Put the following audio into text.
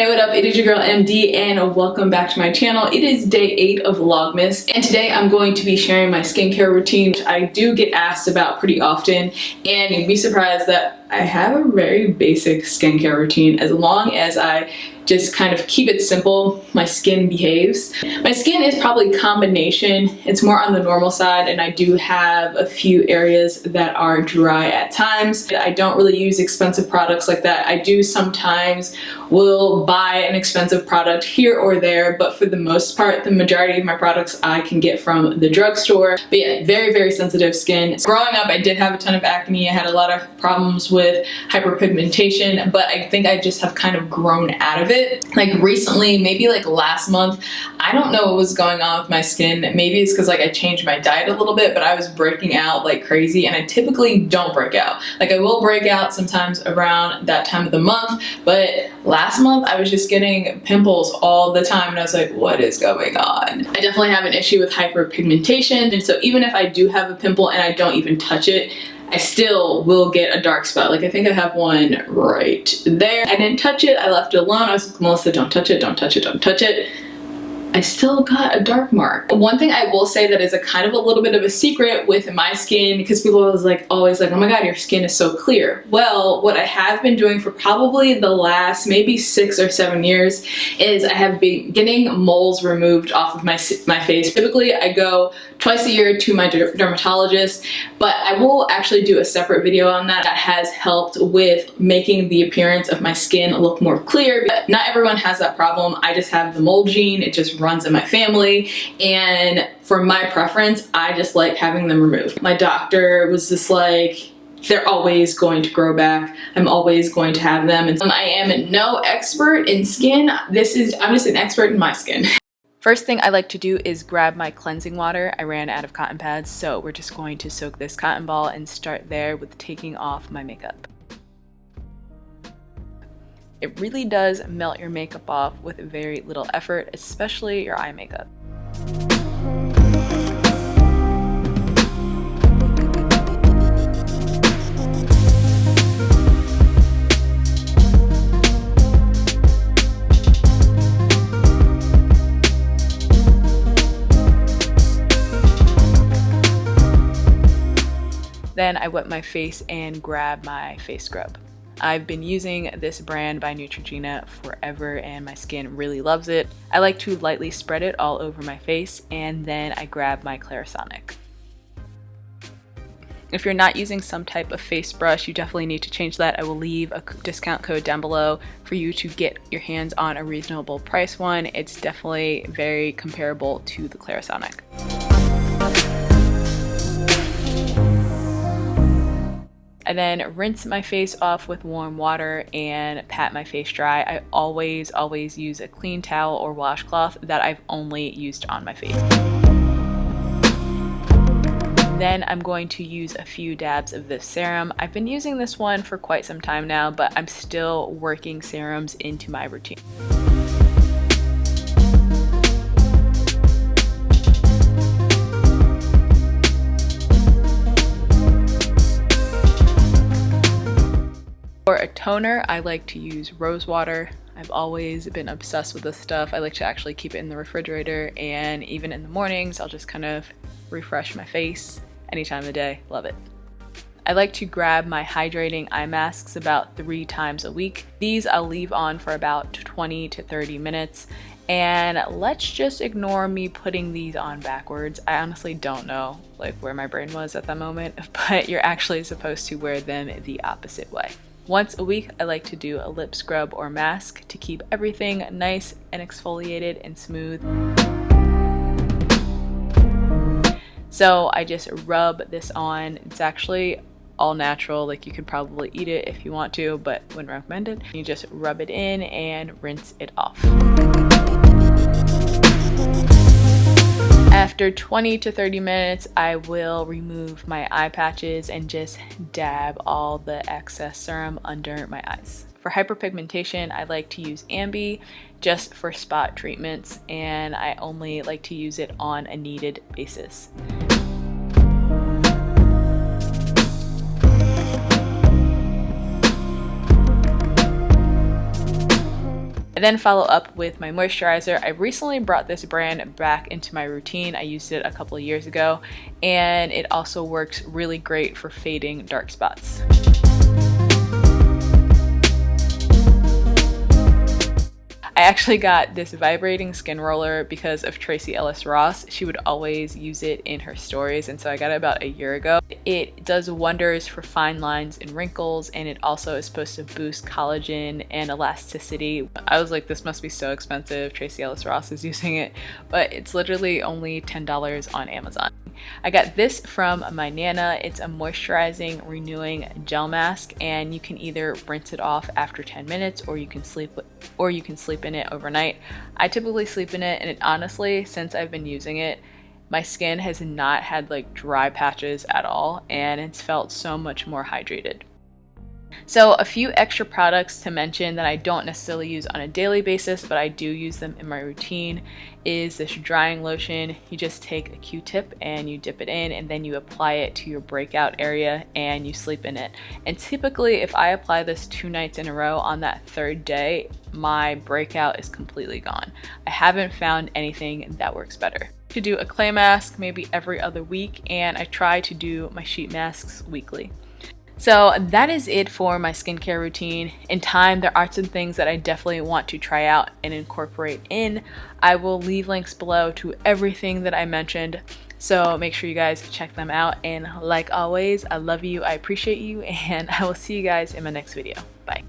Hey, what up? It is your girl MD and welcome back to my channel. It is day 8 of Vlogmas and today I'm going to be sharing my skincare routine, which I do get asked about pretty often, and you'd be surprised that I have a very basic skincare routine. As long as I just kind of keep it simple, my skin behaves. My skin is probably a combination. It's more on the normal side and I do have a few areas that are dry at times. I don't really use expensive products like that. I do sometimes will buy an expensive product here or there, but for the most part, the majority of my products I can get from the drugstore. But yeah, very, very sensitive skin. Growing up, I did have a ton of acne. I had a lot of problems with hyperpigmentation, but I think I just have kind of grown out of it. Like recently, maybe like last month, I don't know what was going on with my skin. Maybe it's because like I changed my diet a little bit, but I was breaking out like crazy, and I typically don't break out. Like I will break out sometimes around that time of the month, but last month I was just getting pimples all the time and I was like, what is going on? I definitely have an issue with hyperpigmentation, and so even if I do have a pimple and I don't even touch it, I still will get a dark spot. Like I think I have one right there. I didn't touch it, I left it alone. I was like, Melissa, don't touch it, don't touch it, don't touch it. I still got a dark mark. One thing I will say that is a kind of a little bit of a secret with my skin, because people always like, oh my god, your skin is so clear. Well, what I have been doing for probably the last maybe 6 or 7 years is I have been getting moles removed off of my face. Typically I go twice a year to my dermatologist, but I will actually do a separate video on that. That has helped with making the appearance of my skin look more clear. But not everyone has that problem. I just have the mole gene. It just runs in my family, and for my preference, I just like having them removed. My doctor was just like, they're always going to grow back. I'm always going to have them. And I am no expert in skin. I'm just an expert in my skin. First thing I like to do is grab my cleansing water. I ran out of cotton pads, so we're just going to soak this cotton ball and start there with taking off my makeup. It really does melt your makeup off with very little effort, especially your eye makeup. Then I wet my face and grab my face scrub. I've been using this brand by Neutrogena forever and my skin really loves it. I like to lightly spread it all over my face, and then I grab my Clarisonic. If you're not using some type of face brush, you definitely need to change that. I will leave a discount code down below for you to get your hands on a reasonable price one. It's definitely very comparable to the Clarisonic. I then rinse my face off with warm water and pat my face dry. I always use a clean towel or washcloth that I've only used on my face. Then I'm going to use a few dabs of this serum. I've been using this one for quite some time now, but I'm still working serums into my routine. For a toner, I like to use rose water. I've always been obsessed with this stuff. I like to actually keep it in the refrigerator, and even in the mornings, I'll just kind of refresh my face any time of the day. Love it. I like to grab my hydrating eye masks about 3 times a week. These I'll leave on for about 20 to 30 minutes. And let's just ignore me putting these on backwards. I honestly don't know like where my brain was at that moment, but you're actually supposed to wear them the opposite way. Once a week, I like to do a lip scrub or mask to keep everything nice and exfoliated and smooth. So I just rub this on. It's actually all natural, like you could probably eat it if you want to, but wouldn't recommend it. You just rub it in and rinse it off. After 20 to 30 minutes, I will remove my eye patches and just dab all the excess serum under my eyes. For hyperpigmentation, I like to use Ambi just for spot treatments, and I only like to use it on a needed basis. I then follow up with my moisturizer. I recently brought this brand back into my routine. I used it a couple of years ago, and it also works really great for fading dark spots. I actually got this vibrating skin roller because of Tracy Ellis Ross. She would always use it in her stories, and so I got it about a year ago. It does wonders for fine lines and wrinkles, and it also is supposed to boost collagen and elasticity. I was like, this must be so expensive. Tracy Ellis Ross is using it, but it's literally only $10 on Amazon. I got this from my Nana. It's a moisturizing, renewing gel mask, and you can either rinse it off after 10 minutes or you can sleep in it overnight. I typically sleep in it, and honestly, since I've been using it, my skin has not had like dry patches at all, and it's felt so much more hydrated. So a few extra products to mention that I don't necessarily use on a daily basis, but I do use them in my routine, is this drying lotion. You just take a Q-tip and you dip it in, and then you apply it to your breakout area and you sleep in it. And typically if I apply this 2 nights in a row, on that 3rd day, my breakout is completely gone. I haven't found anything that works better. To do a clay mask maybe every other week, and I try to do my sheet masks weekly. So that is it for my skincare routine. In time, there are some things that I definitely want to try out and incorporate in. I will leave links below to everything that I mentioned, so make sure you guys check them out. And like always, I love you, I appreciate you, and I will see you guys in my next video. Bye.